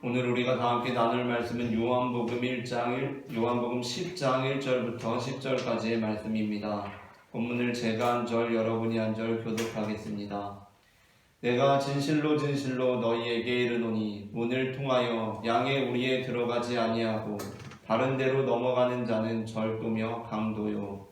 오늘 우리가 다 함께 나눌 말씀은 요한복음 10장 1절부터 10절까지의 말씀입니다. 본문을 제가 한 절, 여러분이 한 절 교독하겠습니다. 내가 진실로 진실로 너희에게 이르노니 문을 통하여 양의 우리에 들어가지 아니하고 다른 데로 넘어가는 자는 절도며 강도요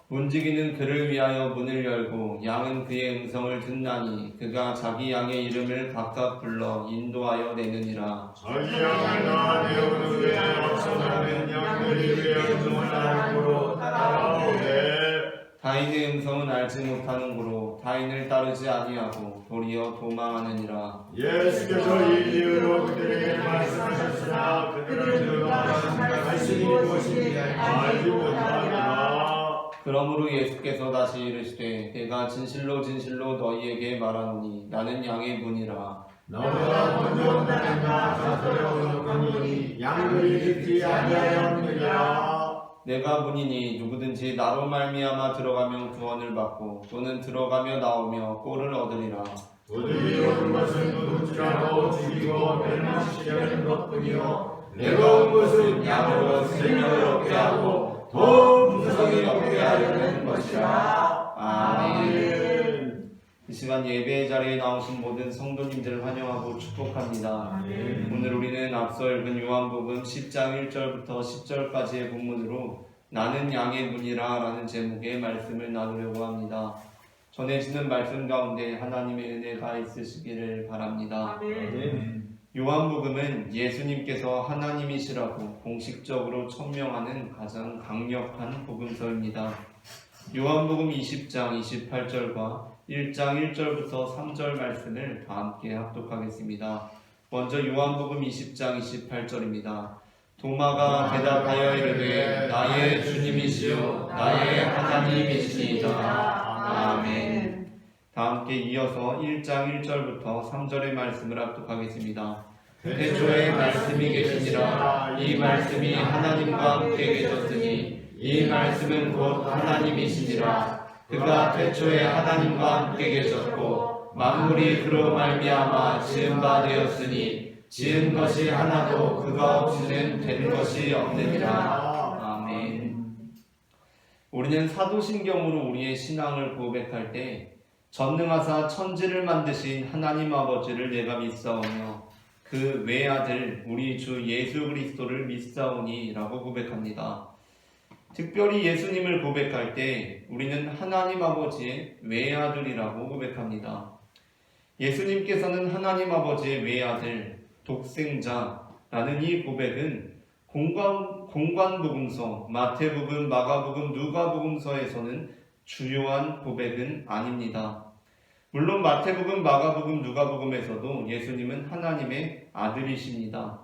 문지기는 그를 위하여 문을 열고 양은 그의 음성을 듣나니 그가 자기 양의 이름을 각각 불러 인도하여 내느니라. 자기 양을 낳아내오는 그의 앞서가는 양들이 그의 음성을 알므로 따라오되 타인의 음성은 알지 못하는 고로 타인을 따르지 아니하고 도리어 도망하느니라. 예수께서 이 이유로 그들에게 말씀하셨으나 그들은 그가 말씀이 무엇인지 알지 못하니라. 그러므로 예수께서 다시 이르시되 내가 진실로 진실로 너희에게 말하노니 나는 양의 문이라. 너보다 먼저 온다는 나 저들어 오노니 양들이 듣지 아니하였느니라. 내가 문이니 누구든지 나로 말미암아 들어가면 구원을 받고 또는 들어가며 나오며 꼴을 얻으리라. 그들이 온 것은 누군지라도 죽이고 멸망시키려는 것뿐이요 내가 온 것은 양으로 생명을 얻게 하고 더 풍성히 얻게 하려는 것이라. 아멘. 이 시간 예배의 자리에 나오신 모든 성도님들을 환영하고 축복합니다. 아멘. 오늘 우리는 앞서 읽은 요한복음 10장 1절부터 10절까지의 본문으로 나는 양의 문이라 라는 제목의 말씀을 나누려고 합니다. 전해지는 말씀 가운데 하나님의 은혜가 있으시기를 바랍니다. 아멘. 요한복음은 예수님께서 하나님이시라고 공식적으로 천명하는 가장 강력한 복음서입니다. 요한복음 20장 28절과 1장 1절부터 3절 말씀을 다 함께 합독하겠습니다. 먼저 요한복음 20장 28절입니다. 도마가 대답하여 이르되 나의 주님이시요 나의 하나님이시니이다. 아멘. 다 함께 이어서 1장 1절부터 3절의 말씀을 합독하겠습니다. 태초에 말씀이 계시니라. 이 말씀이 하나님과 함께 계셨으니 이 말씀은 곧 하나님이시니라. 그가 태초에 하나님과 함께 계셨고 만물이 그로 말미암아 지은 바 되었으니 지은 것이 하나도 그가 없이는 된 것이 없느니라. 아멘. 우리는 사도신경으로 우리의 신앙을 고백할 때 전능하사 천지를 만드신 하나님 아버지를 내가 믿사오며 그 외아들 우리 주 예수 그리스도를 믿사오니 라고 고백합니다. 특별히 예수님을 고백할 때 우리는 하나님 아버지의 외아들이라고 고백합니다. 예수님께서는 하나님 아버지의 외아들, 독생자라는 이 고백은 공관복음서, 마태복음, 마가복음, 누가복음서에서는 주요한 고백은 아닙니다. 물론 마태복음, 마가복음, 누가복음에서도 예수님은 하나님의 아들이십니다.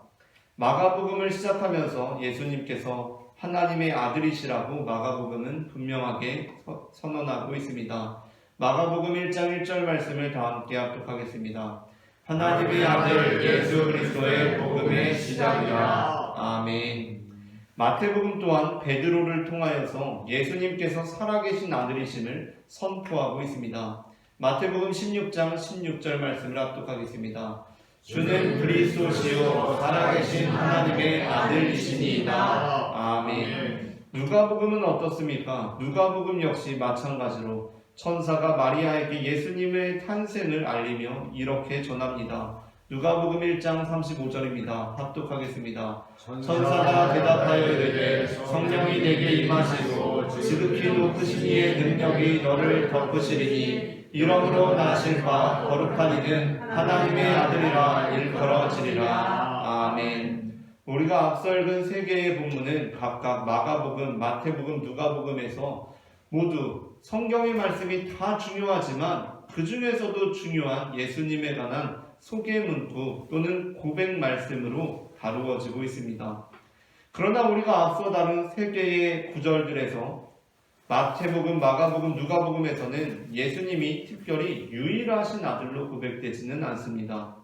마가복음을 시작하면서 예수님께서 하나님의 아들이시라고 마가복음은 분명하게 선언하고 있습니다. 마가복음 1장 1절 말씀을 다 함께 합독하겠습니다. 하나님의 아들 예수 그리스도의 복음의 시작이라. 아멘. 마태복음 또한 베드로를 통하여서 예수님께서 살아계신 아들이심을 선포하고 있습니다. 마태복음 16장 16절 말씀을 합독하겠습니다. 주는 그리스도시요 살아계신 하나님의 아들이시니이다. 아멘. 누가복음은 어떻습니까? 누가복음 역시 마찬가지로 천사가 마리아에게 예수님의 탄생을 알리며 이렇게 전합니다. 누가복음 1장 35절입니다. 합독하겠습니다. 천사가 대답하여 이르되 성령이 내게 임하시고 지극히 높으신 이의 능력이 너를 덮으시리니 이러므로 나실 바 거룩한 이는 하나님의 아들이라 일컬어지리라. 아멘. 우리가 앞서 읽은 세 개의 본문은 각각 마가복음, 마태복음, 누가복음에서 모두 성경의 말씀이 다 중요하지만 그 중에서도 중요한 예수님에 관한 소개 문구 또는 고백 말씀으로 다루어지고 있습니다. 그러나 우리가 앞서 다룬 세 개의 구절들에서 마태복음, 마가복음, 누가복음에서는 예수님이 특별히 유일하신 아들로 고백되지는 않습니다.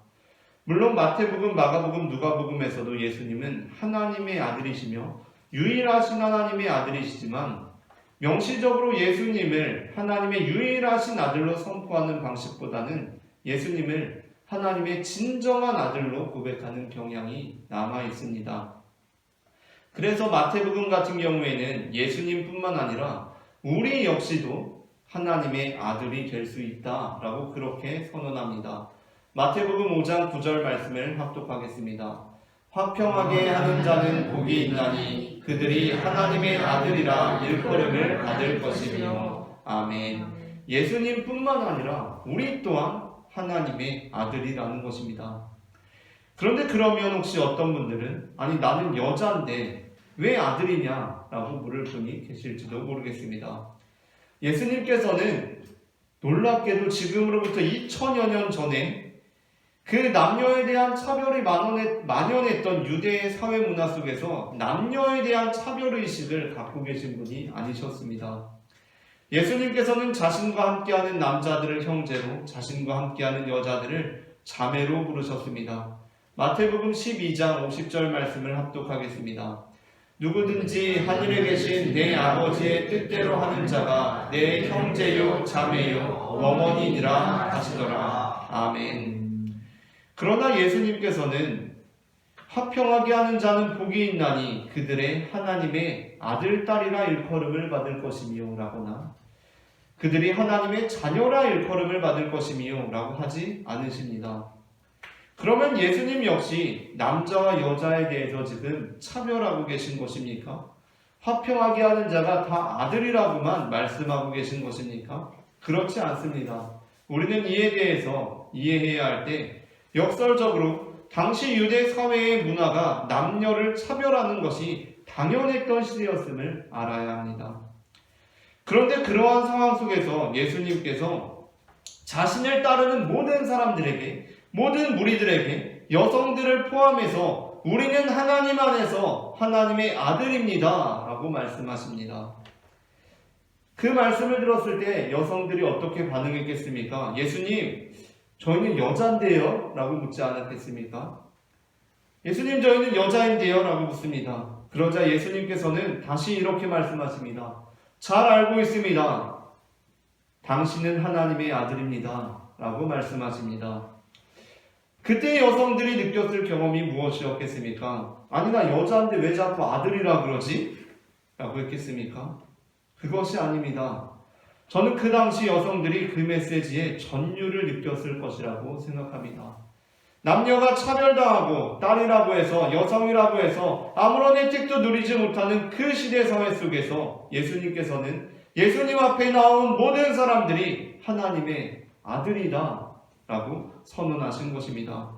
물론 마태복음, 마가복음, 누가복음에서도 예수님은 하나님의 아들이시며 유일하신 하나님의 아들이시지만 명시적으로 예수님을 하나님의 유일하신 아들로 선포하는 방식보다는 예수님을 하나님의 진정한 아들로 고백하는 경향이 남아 있습니다. 그래서 마태복음 같은 경우에는 예수님뿐만 아니라 우리 역시도 하나님의 아들이 될 수 있다라고 그렇게 선언합니다. 마태복음 5장 9절 말씀을 합독하겠습니다. 화평하게 하는 자는 복이 있나니 그들이 하나님의 아들이라 일컬음을 받을 것이며. 아멘. 예수님뿐만 아니라 우리 또한 하나님의 아들이라는 것입니다. 그런데 그러면 혹시 어떤 분들은 아니 나는 여자인데 왜 아들이냐라고 물을 분이 계실지도 모르겠습니다. 예수님께서는 놀랍게도 지금으로부터 2000여 년 전에 그 남녀에 대한 차별이 만연했던 유대의 사회 문화 속에서 남녀에 대한 차별의식을 갖고 계신 분이 아니셨습니다. 예수님께서는 자신과 함께하는 남자들을 형제로, 자신과 함께하는 여자들을 자매로 부르셨습니다. 마태복음 12장 50절 말씀을 합독하겠습니다. 누구든지 하늘에 계신 내 아버지의 뜻대로 하는 자가 내 형제요 자매요 어머니니라 하시더라. 아멘. 그러나 예수님께서는 화평하게 하는 자는 복이 있나니 그들의 하나님의 아들, 딸이라 일컬음을 받을 것이며 라거나 그들이 하나님의 자녀라 일컬음을 받을 것이며 라고 하지 않으십니다. 그러면 예수님 역시 남자와 여자에 대해서 지금 차별하고 계신 것입니까? 화평하게 하는 자가 다 아들이라고만 말씀하고 계신 것입니까? 그렇지 않습니다. 우리는 이에 대해서 이해해야 할 때 역설적으로 당시 유대 사회의 문화가 남녀를 차별하는 것이 당연했던 시대였음을 알아야 합니다. 그런데 그러한 상황 속에서 예수님께서 자신을 따르는 모든 사람들에게, 모든 무리들에게, 여성들을 포함해서 우리는 하나님 안에서 하나님의 아들입니다 라고 말씀하십니다. 그 말씀을 들었을 때 여성들이 어떻게 반응했겠습니까? 예수님, 저희는 여자인데요? 라고 묻지 않았겠습니까? 예수님, 저희는 여자인데요? 라고 묻습니다. 그러자 예수님께서는 다시 이렇게 말씀하십니다. 잘 알고 있습니다. 당신은 하나님의 아들입니다. 라고 말씀하십니다. 그때 여성들이 느꼈을 경험이 무엇이었겠습니까? 아니, 나 여자인데 왜 자꾸 아들이라 그러지? 라고 했겠습니까? 그것이 아닙니다. 저는 그 당시 여성들이 그 메시지에 전율을 느꼈을 것이라고 생각합니다. 남녀가 차별당하고 딸이라고 해서 여성이라고 해서 아무런 혜택도 누리지 못하는 그 시대 사회 속에서 예수님께서는 예수님 앞에 나온 모든 사람들이 하나님의 아들이다 라고 선언하신 것입니다.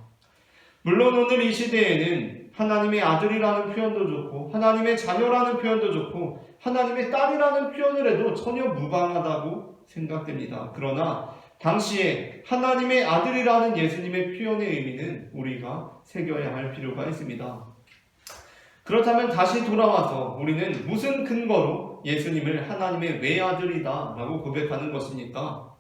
물론 오늘 이 시대에는 하나님의 아들이라는 표현도 좋고 하나님의 자녀라는 표현도 좋고 하나님의 딸이라는 표현을 해도 전혀 무방하다고 생각됩니다. 그러나 당시에 하나님의 아들이라는 예수님의 표현의 의미는 우리가 새겨야 할 필요가 있습니다. 그렇다면 다시 돌아와서 우리는 무슨 근거로 예수님을 하나님의 외아들이다 라고 고백하는 것입니까?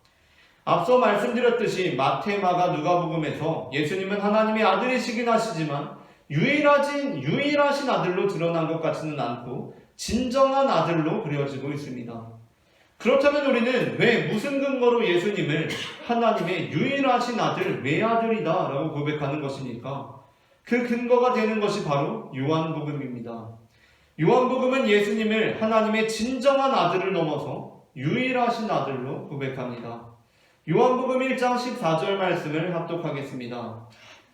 앞서 말씀드렸듯이 마태, 마가, 누가복음에서 예수님은 하나님의 아들이시긴 하시지만 유일하신 아들로 드러난 것 같지는 않고 진정한 아들로 그려지고 있습니다. 그렇다면 우리는 왜 무슨 근거로 예수님을 하나님의 유일하신 아들, 외아들이다 라고 고백하는 것입니까? 그 근거가 되는 것이 바로 요한복음입니다. 요한복음은 예수님을 하나님의 진정한 아들을 넘어서 유일하신 아들로 고백합니다. 요한복음 1장 14절 말씀을 합독하겠습니다.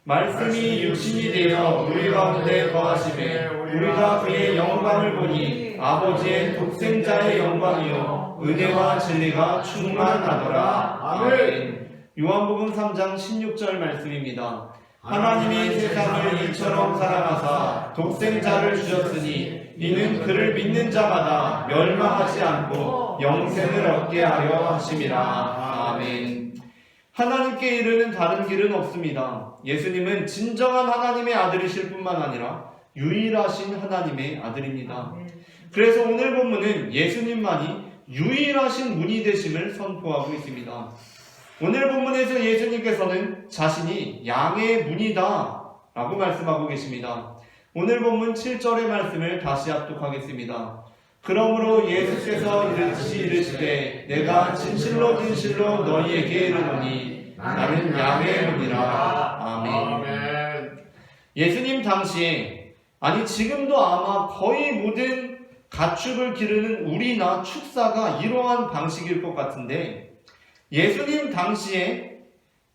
말씀이 육신이 되어 우리 가운데 거하시매 우리가 그의 영광을 보니 아버지의 독생자의 영광이요 은혜와 진리가 충만하더라. 아멘. 요한복음 3장 16절 말씀입니다. 하나님이 세상을 이처럼 사랑하사 독생자를 주셨으니 이는 그를 믿는 자마다 멸망하지 않고 영생을 얻게 하려 하심이라. 아멘. 하나님께 이르는 다른 길은 없습니다. 예수님은 진정한 하나님의 아들이실 뿐만 아니라 유일하신 하나님의 아들입니다. 그래서 오늘 본문은 예수님만이 유일하신 문이 되심을 선포하고 있습니다. 오늘 본문에서 예수님께서는 자신이 양의 문이다 라고 말씀하고 계십니다. 오늘 본문 7절의 말씀을 다시 합독하겠습니다. 그러므로 예수께서 이르시되 내가 진실로 진실로 너희에게 이르노니 나는 양의 문이라. 아멘. 아멘. 예수님 당시에, 아니 지금도 아마 거의 모든 가축을 기르는 우리나 축사가 이러한 방식일 것 같은데, 예수님 당시에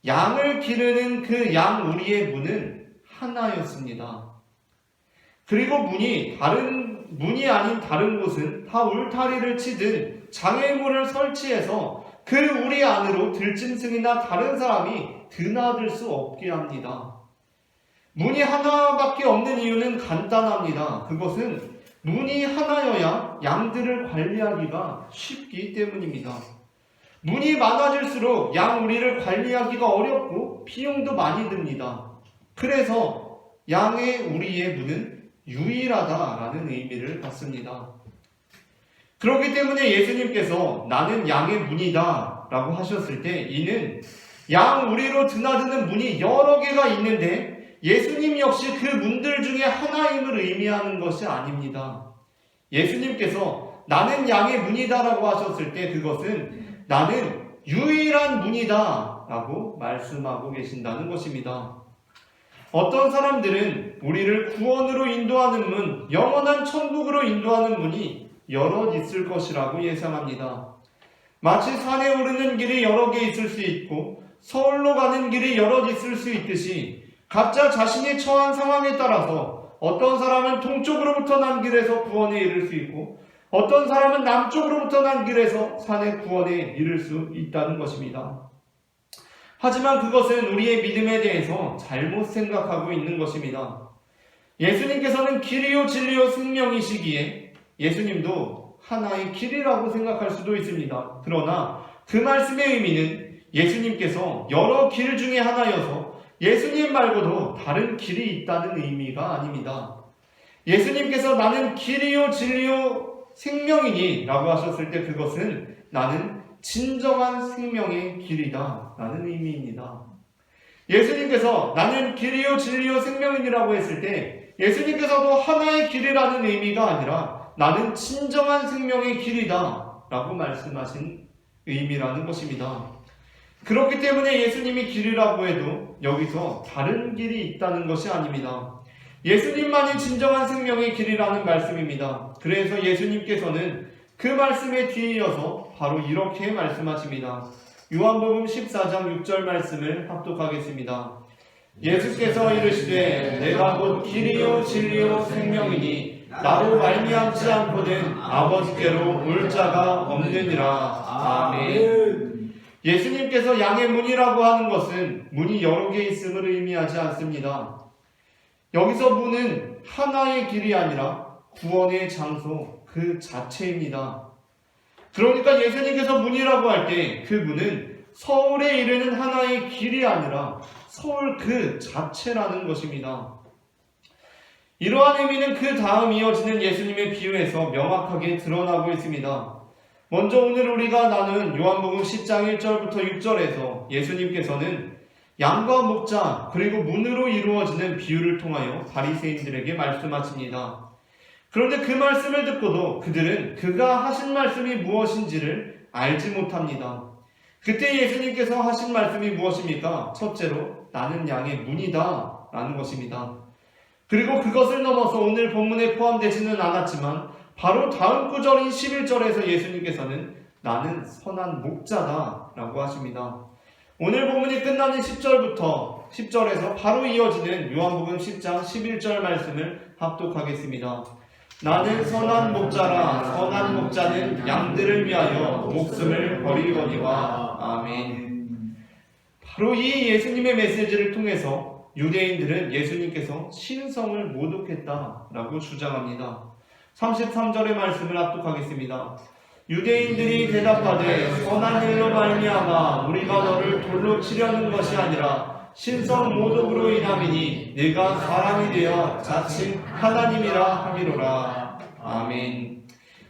양을 기르는 그 양 우리의 문은 하나였습니다. 그리고 문이 아닌 다른 곳은 다 울타리를 치든 장애물을 설치해서 그 우리 안으로 들짐승이나 다른 사람이 드나들 수 없게 합니다. 문이 하나밖에 없는 이유는 간단합니다. 그것은 문이 하나여야 양들을 관리하기가 쉽기 때문입니다. 문이 많아질수록 양 우리를 관리하기가 어렵고 비용도 많이 듭니다. 그래서 양의 우리의 문은 유일하다라는 의미를 갖습니다. 그렇기 때문에 예수님께서 나는 양의 문이다 라고 하셨을 때, 이는 양 우리로 드나드는 문이 여러 개가 있는데 예수님 역시 그 문들 중에 하나임을 의미하는 것이 아닙니다. 예수님께서 나는 양의 문이다 라고 하셨을 때 그것은 나는 유일한 문이다 라고 말씀하고 계신다는 것입니다. 어떤 사람들은 우리를 구원으로 인도하는 문, 영원한 천국으로 인도하는 문이 여럿 있을 것이라고 예상합니다. 마치 산에 오르는 길이 여러 개 있을 수 있고 서울로 가는 길이 여럿 있을 수 있듯이 각자 자신이 처한 상황에 따라서 어떤 사람은 동쪽으로부터 난 길에서 구원에 이를 수 있고 어떤 사람은 남쪽으로부터 난 길에서 산의 구원에 이를 수 있다는 것입니다. 하지만 그것은 우리의 믿음에 대해서 잘못 생각하고 있는 것입니다. 예수님께서는 길이요 진리요 생명이시기에 예수님도 하나의 길이라고 생각할 수도 있습니다. 그러나 그 말씀의 의미는 예수님께서 여러 길 중에 하나여서 예수님 말고도 다른 길이 있다는 의미가 아닙니다. 예수님께서 나는 길이요 진리요 생명이니 라고 하셨을 때 그것은 나는 진정한 생명의 길이다 라는 의미입니다. 예수님께서 나는 길이요 진리요 생명이라고 했을 때 예수님께서도 하나의 길이라는 의미가 아니라 나는 진정한 생명의 길이다 라고 말씀하신 의미라는 것입니다. 그렇기 때문에 예수님이 길이라고 해도 여기서 다른 길이 있다는 것이 아닙니다. 예수님만이 진정한 생명의 길이라는 말씀입니다. 그래서 예수님께서는 그 말씀에 뒤에 이어서 바로 이렇게 말씀하십니다. 요한복음 14장 6절 말씀을 합독하겠습니다. 예수께서 이르시되 내가 곧 길이요 진리요 생명이니 나로 말미암지 않고는 아버지께로 올 자가 없느니라. 아멘. 예수님께서 양의 문이라고 하는 것은 문이 여러 개 있음을 의미하지 않습니다. 여기서 문은 하나의 길이 아니라 구원의 장소 그 자체입니다. 그러니까 예수님께서 문이라고 할 때 그 문은 서울에 이르는 하나의 길이 아니라 서울 그 자체라는 것입니다. 이러한 의미는 그 다음 이어지는 예수님의 비유에서 명확하게 드러나고 있습니다. 먼저 오늘 우리가 나눈 요한복음 10장 1절부터 6절에서 예수님께서는 양과 목자 그리고 문으로 이루어지는 비유를 통하여 바리새인들에게 말씀하십니다. 그런데 그 말씀을 듣고도 그들은 그가 하신 말씀이 무엇인지를 알지 못합니다. 그때 예수님께서 하신 말씀이 무엇입니까? 첫째로 나는 양의 문이다 라는 것입니다. 그리고 그것을 넘어서 오늘 본문에 포함되지는 않았지만 바로 다음 구절인 11절에서 예수님께서는 나는 선한 목자다 라고 하십니다. 오늘 본문이 끝나는 10절에서 바로 이어지는 요한복음 10장 11절 말씀을 합독하겠습니다. 나는 선한 목자라 선한 목자는 양들을 위하여 목숨을 버리거니와. 아멘. 바로 이 예수님의 메시지를 통해서 유대인들은 예수님께서 신성을 모독했다라고 주장합니다. 33절의 말씀을 합독하겠습니다. 유대인들이 대답하되 선한 일로 말미암아 우리가 너를 돌로 치려는 것이 아니라 신성 모독으로 인함이니 네가 사람이 되어 자칭 하나님이라 함이로라. 아멘.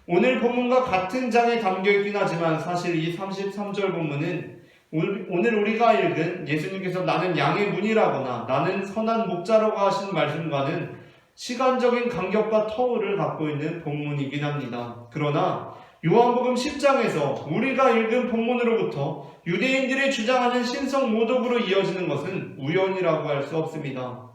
오늘 본문과 같은 장에 담겨있긴 하지만 사실 이 33절 본문은 오늘 우리가 읽은 예수님께서 나는 양의 문이라거나 나는 선한 목자라고 하신 말씀과는 시간적인 간격과 터울을 갖고 있는 본문이긴 합니다. 그러나 요한복음 10장에서 우리가 읽은 본문으로부터 유대인들이 주장하는 신성 모독으로 이어지는 것은 우연이라고 할 수 없습니다.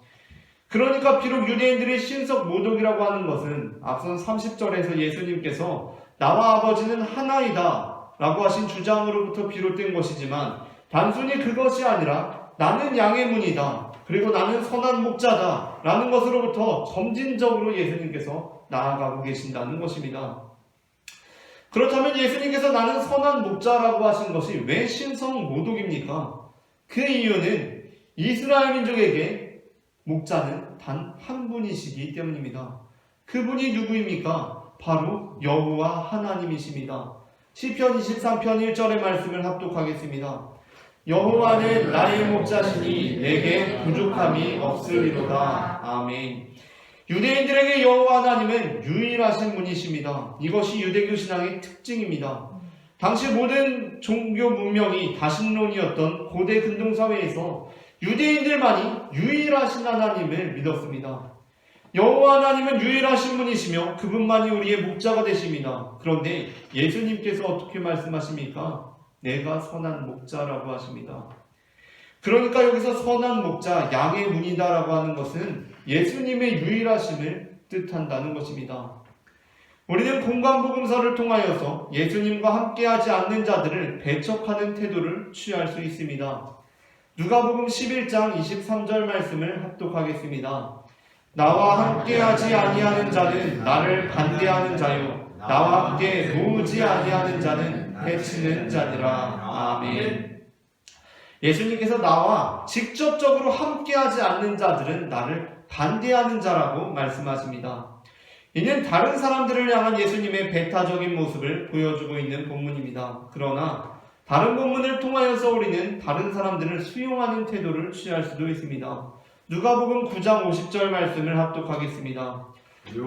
그러니까 비록 유대인들이 신성 모독이라고 하는 것은 앞선 30절에서 예수님께서 나와 아버지는 하나이다 라고 하신 주장으로부터 비롯된 것이지만 단순히 그것이 아니라 나는 양의 문이다, 그리고 나는 선한 목자다 라는 것으로부터 점진적으로 예수님께서 나아가고 계신다는 것입니다. 그렇다면 예수님께서 나는 선한 목자라고 하신 것이 왜 신성 모독입니까? 그 이유는 이스라엘 민족에게 목자는 단 한 분이시기 때문입니다. 그분이 누구입니까? 바로 여호와 하나님이십니다. 시편 23편 1절의 말씀을 합독하겠습니다. 여호와는 나의 목자시니 내게 부족함이 없으리로다. 아멘. 유대인들에게 여호와 하나님은 유일하신 분이십니다. 이것이 유대교 신앙의 특징입니다. 당시 모든 종교 문명이 다신론이었던 고대 근동사회에서 유대인들만이 유일하신 하나님을 믿었습니다. 여호와 하나님은 유일하신 분이시며 그분만이 우리의 목자가 되십니다. 그런데 예수님께서 어떻게 말씀하십니까? 내가 선한 목자라고 하십니다. 그러니까 여기서 선한 목자, 양의 문이다라고 하는 것은 예수님의 유일하심을 뜻한다는 것입니다. 우리는 공관복음서를 통하여서 예수님과 함께하지 않는 자들을 배척하는 태도를 취할 수 있습니다. 누가복음 11장 23절 말씀을 합독하겠습니다. 나와 함께하지 아니하는 자는 나를 반대하는 자요, 나와 함께 모으지 아니하는 자는 해치는 자니라. 아멘. 예수님께서 나와 직접적으로 함께하지 않는 자들은 나를 반대하는 자라고 말씀하십니다. 이는 다른 사람들을 향한 예수님의 배타적인 모습을 보여주고 있는 본문입니다. 그러나 다른 본문을 통하여서 우리는 다른 사람들을 수용하는 태도를 취할 수도 있습니다. 누가복음 9장 50절 말씀을 합독하겠습니다.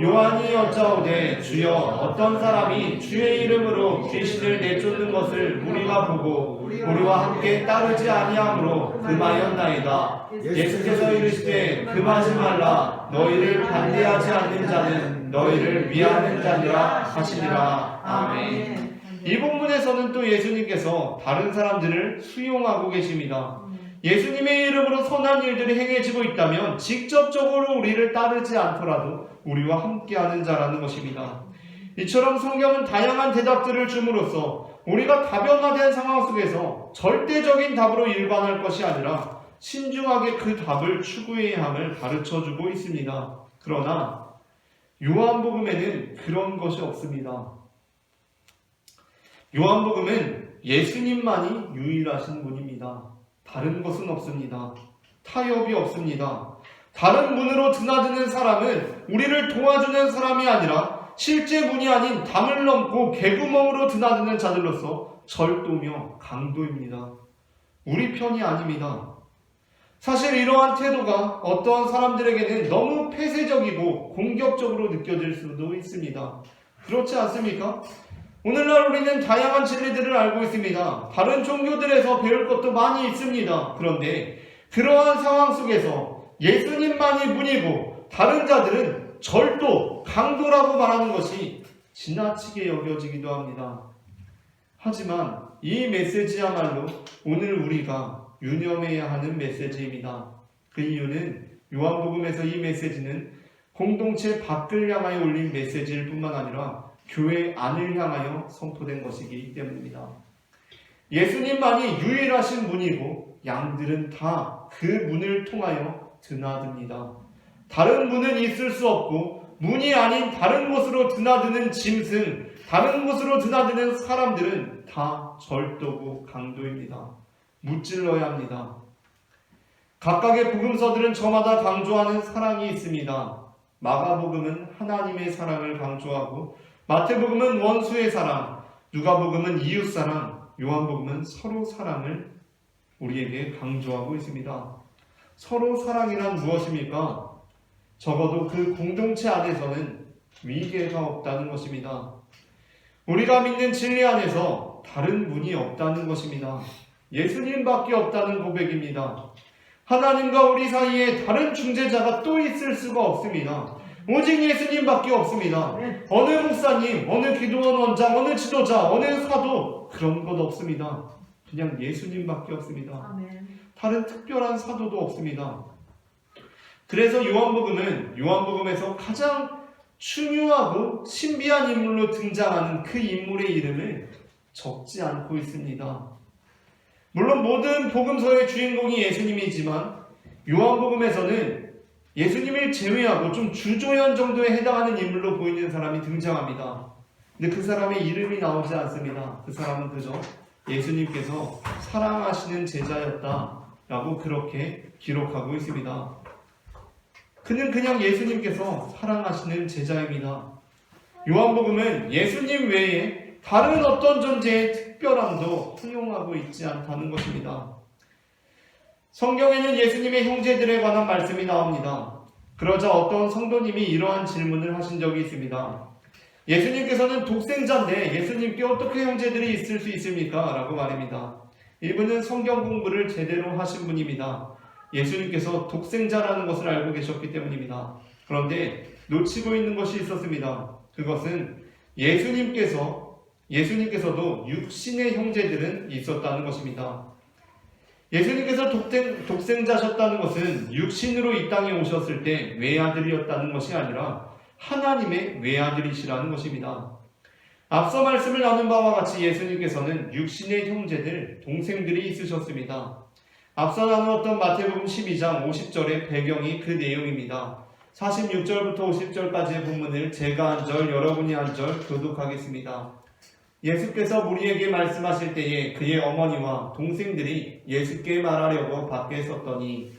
요한이 여짜오되 주여 어떤 사람이 주의 이름으로 귀신을 내쫓는 것을 우리가 보고 우리와 함께 따르지 아니하므로 금하였나이다. 예수께서 이르시되 금하지 말라. 너희를 반대하지 않는 자는 너희를 위하는 자니라 하시니라. 아멘. 이 본문에서는 또 예수님께서 다른 사람들을 수용하고 계십니다. 예수님의 이름으로 선한 일들이 행해지고 있다면 직접적으로 우리를 따르지 않더라도 우리와 함께하는 자라는 것입니다. 이처럼 성경은 다양한 대답들을 줌으로써 우리가 다변화된 상황 속에서 절대적인 답으로 일관할 것이 아니라 신중하게 그 답을 추구해야 함을 가르쳐주고 있습니다. 그러나 요한복음에는 그런 것이 없습니다. 요한복음은 예수님만이 유일하신 분입니다. 다른 것은 없습니다. 타협이 없습니다. 다른 문으로 드나드는 사람은 우리를 도와주는 사람이 아니라 실제 문이 아닌 담을 넘고 개구멍으로 드나드는 자들로서 절도며 강도입니다. 우리 편이 아닙니다. 사실 이러한 태도가 어떠한 사람들에게는 너무 폐쇄적이고 공격적으로 느껴질 수도 있습니다. 그렇지 않습니까? 오늘날 우리는 다양한 진리들을 알고 있습니다. 다른 종교들에서 배울 것도 많이 있습니다. 그런데 그러한 상황 속에서 예수님만이 문이고 다른 자들은 절도, 강도라고 말하는 것이 지나치게 여겨지기도 합니다. 하지만 이 메시지야말로 오늘 우리가 유념해야 하는 메시지입니다. 그 이유는 요한복음에서 이 메시지는 공동체 밖을 향하여 올린 메시지일 뿐만 아니라 교회 안을 향하여 선포된 것이기 때문입니다. 예수님만이 유일하신 문이고 양들은 다 그 문을 통하여 드나듭니다. 다른 문은 있을 수 없고 문이 아닌 다른 곳으로 드나드는 짐승, 다른 곳으로 드나드는 사람들은 다 절도고 강도입니다. 무찔러야 합니다. 각각의 복음서들은 저마다 강조하는 사랑이 있습니다. 마가복음은 하나님의 사랑을 강조하고 마태복음은 원수의 사랑, 누가복음은 이웃사랑, 요한복음은 서로 사랑을 우리에게 강조하고 있습니다. 서로 사랑이란 무엇입니까? 적어도 그 공동체 안에서는 위계가 없다는 것입니다. 우리가 믿는 진리 안에서 다른 문이 없다는 것입니다. 예수님밖에 없다는 고백입니다. 하나님과 우리 사이에 다른 중재자가 또 있을 수가 없습니다. 오직 예수님밖에 없습니다. 어느 목사님, 어느 기도원 원장, 어느 지도자, 어느 사도 그런 것 없습니다. 그냥 예수님밖에 없습니다. 아멘. 다른 특별한 사도도 없습니다. 그래서 요한복음에서 가장 중요하고 신비한 인물로 등장하는 그 인물의 이름을 적지 않고 있습니다. 물론 모든 복음서의 주인공이 예수님이지만 요한복음에서는 예수님을 제외하고 좀 주조연 정도에 해당하는 인물로 보이는 사람이 등장합니다. 근데 그 사람의 이름이 나오지 않습니다. 그 사람은 그저 예수님께서 사랑하시는 제자였다라고 그렇게 기록하고 있습니다. 그는 그냥 예수님께서 사랑하시는 제자입니다. 요한복음은 예수님 외에 다른 어떤 존재의 특별함도 허용하고 있지 않다는 것입니다. 성경에는 예수님의 형제들에 관한 말씀이 나옵니다. 그러자 어떤 성도님이 이러한 질문을 하신 적이 있습니다. 예수님께서는 독생자인데 예수님께 어떻게 형제들이 있을 수 있습니까? 라고 말입니다. 이분은 성경 공부를 제대로 하신 분입니다. 예수님께서 독생자라는 것을 알고 계셨기 때문입니다. 그런데 놓치고 있는 것이 있었습니다. 그것은 예수님께서도 육신의 형제들은 있었다는 것입니다. 예수님께서 독생자셨다는 것은 육신으로 이 땅에 오셨을 때 외아들이었다는 것이 아니라 하나님의 외아들이시라는 것입니다. 앞서 말씀을 나눈 바와 같이 예수님께서는 육신의 형제들, 동생들이 있으셨습니다. 앞서 나누었던 마태복음 12장 50절의 배경이 그 내용입니다. 46절부터 50절까지의 본문을 제가 한 절, 여러분이 한 절 교독하겠습니다. 예수께서 무리에게 말씀하실 때에 그의 어머니와 동생들이 예수께 말하려고 밖에 섰더니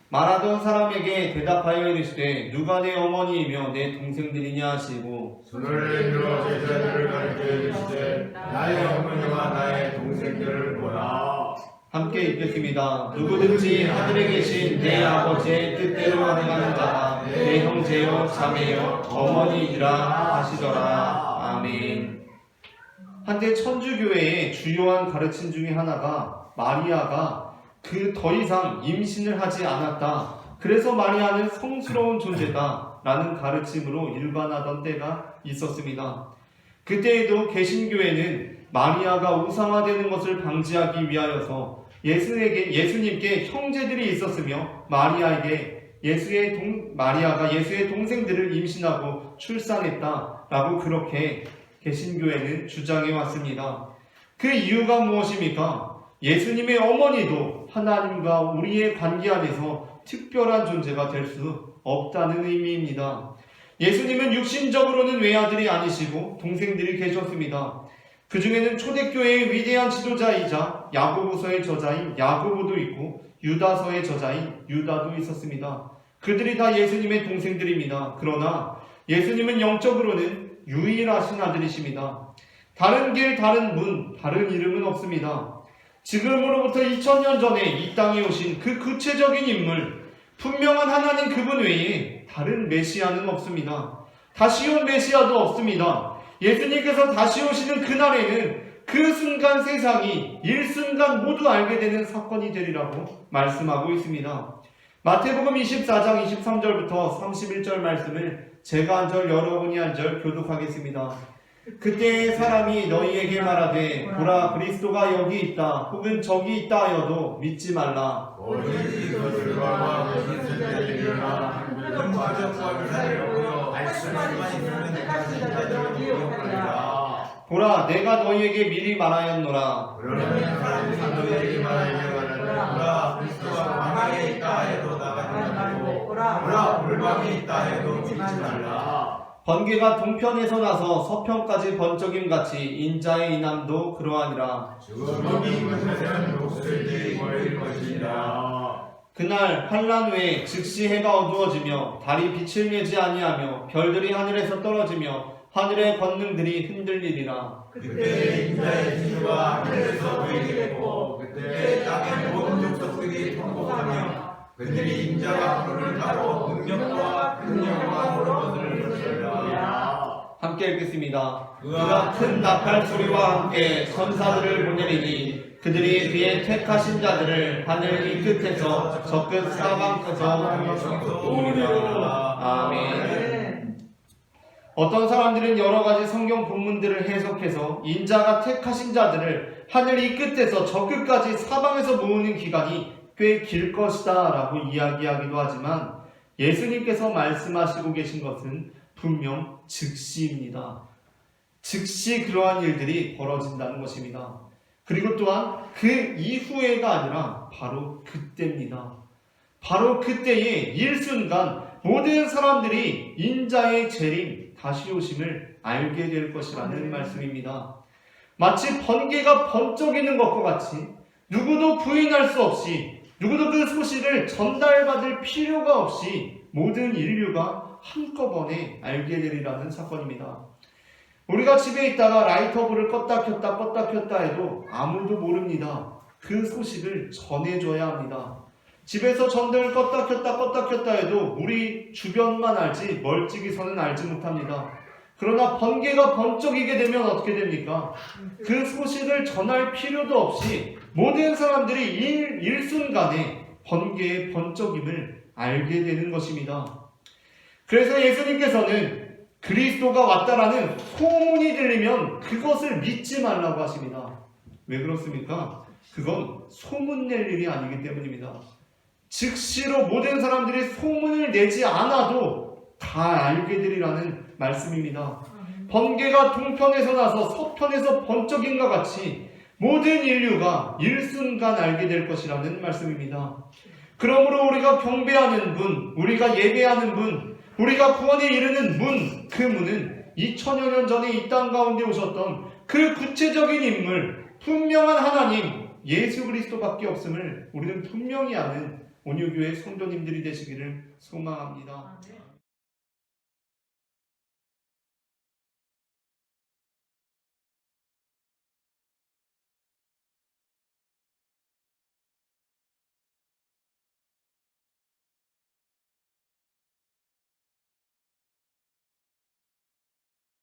말하던 사람에게 대답하여 이르시되 누가 내 어머니이며 내 동생들이냐 하시고 손을 내밀어 제자들을 가르쳐 이르시되 나의 어머니와 나의 동생들을 보라. 함께 읽겠습니다. 누구든지 하늘에 계신 내 아버지의 뜻대로 행하는 자가 내 형제요 자매요 어머니이라 하시더라. 아멘. 한때 천주교회의 주요한 가르침 중에 하나가 마리아가 더 이상 임신을 하지 않았다. 그래서 마리아는 성스러운 존재다. 라는 가르침으로 일관하던 때가 있었습니다. 그때에도 개신교회는 마리아가 우상화되는 것을 방지하기 위하여서 예수님께 형제들이 있었으며 마리아가 예수의 동생들을 임신하고 출산했다라고 그렇게 개신교회는 주장해 왔습니다. 그 이유가 무엇입니까? 예수님의 어머니도 하나님과 우리의 관계 안에서 특별한 존재가 될 수 없다는 의미입니다. 예수님은 육신적으로는 외아들이 아니시고 동생들이 계셨습니다. 그 중에는 초대교회의 위대한 지도자이자 야고보서의 저자인 야고보도 있고 유다서의 저자인 유다도 있었습니다. 그들이 다 예수님의 동생들입니다. 그러나 예수님은 영적으로는 유일하신 아들이십니다. 다른 길, 다른 문, 다른 이름은 없습니다. 지금으로부터 2000년 전에 이 땅에 오신 그 구체적인 인물, 분명한 하나님 그분 외에 다른 메시아는 없습니다. 다시 온 메시아도 없습니다. 예수님께서 다시 오시는 그날에는 그 순간 세상이 일순간 모두 알게 되는 사건이 되리라고 말씀하고 있습니다. 마태복음 24장 23절부터 31절 말씀을 제가 한 절, 여러분이 한 절 교독하겠습니다. 그때 사람이 너희에게 말하되 보라 그리스도가 여기 있다 혹은 저기 있다 하여도 믿지 말라. 오직 그리스도들과 그리스도들이 일어나 큰 과정과 기다려 말씀만 있는 데까지 기다리리라. 보라 내가 너희에게 미리 말하였노라. 그러면 사람이 너희에게 말하기를 보라 그리스도가 광야에 있다 해도 나가지 말고 보라 불방에 있다 해도 믿지 말라. 번개가 동편에서 나서 서편까지 번쩍임같이 인자의 인함도 그러하니라. 죽음이 끝에는 목소리들이 모일 것이니라. 그날 환란 후에 즉시 해가 어두워지며 달이 빛을 내지 아니하며 별들이 하늘에서 떨어지며 하늘의 권능들이 흔들리리라. 그때 인자의 진주가 하늘에서 보이겠고 그때 땅의 모든 족속들이 통곡하며 그들이 인자가 불을 타고 능력과 근력과 모든 것을 누리리라. 함께 읽겠습니다. 그가 큰 나팔 소리와 함께 천사들을 보내리니 그들이 그의 택하신 자들을 하늘 이 끝에서 저 끝 사방에서 오리로다. 아멘. 어떤 사람들은 여러 가지 성경 본문들을 해석해서 인자가 택하신 자들을 하늘 이 끝에서 저 끝까지 사방에서 모으는 기간이 꽤 길 것이다 라고 이야기하기도 하지만 예수님께서 말씀하시고 계신 것은 분명 즉시입니다. 즉시 그러한 일들이 벌어진다는 것입니다. 그리고 또한 그 이후에가 아니라 바로 그때입니다. 바로 그때의 일순간 모든 사람들이 인자의 재림, 다시 오심을 알게 될 것이라는 말씀입니다. 마치 번개가 번쩍이는 것과 같이 누구도 부인할 수 없이 누구도 그 소식을 전달받을 필요가 없이 모든 인류가 한꺼번에 알게 되리라는 사건입니다. 우리가 집에 있다가 라이터불을 껐다 켰다 해도 아무도 모릅니다. 그 소식을 전해줘야 합니다. 집에서 전등을 껐다 켰다 해도 우리 주변만 알지 멀찍이서는 알지 못합니다. 그러나 번개가 번쩍이게 되면 어떻게 됩니까? 그 소식을 전할 필요도 없이 모든 사람들이 일순간에 번개의 번쩍임을 알게 되는 것입니다. 그래서 예수님께서는 그리스도가 왔다라는 소문이 들리면 그것을 믿지 말라고 하십니다. 왜 그렇습니까? 그건 소문낼 일이 아니기 때문입니다. 즉시로 모든 사람들이 소문을 내지 않아도 다 알게 되리라는 말씀입니다. 번개가 동편에서 나서 서편에서 번쩍인 것 같이 모든 인류가 일순간 알게 될 것이라는 말씀입니다. 그러므로 우리가 경배하는 분, 우리가 예배하는 분, 우리가 구원에 이르는 문, 그 문은 2000여 년 전에 이 땅 가운데 오셨던 그 구체적인 인물, 분명한 하나님, 예수 그리스도밖에 없음을 우리는 분명히 아는 온유교회 성도님들이 되시기를 소망합니다.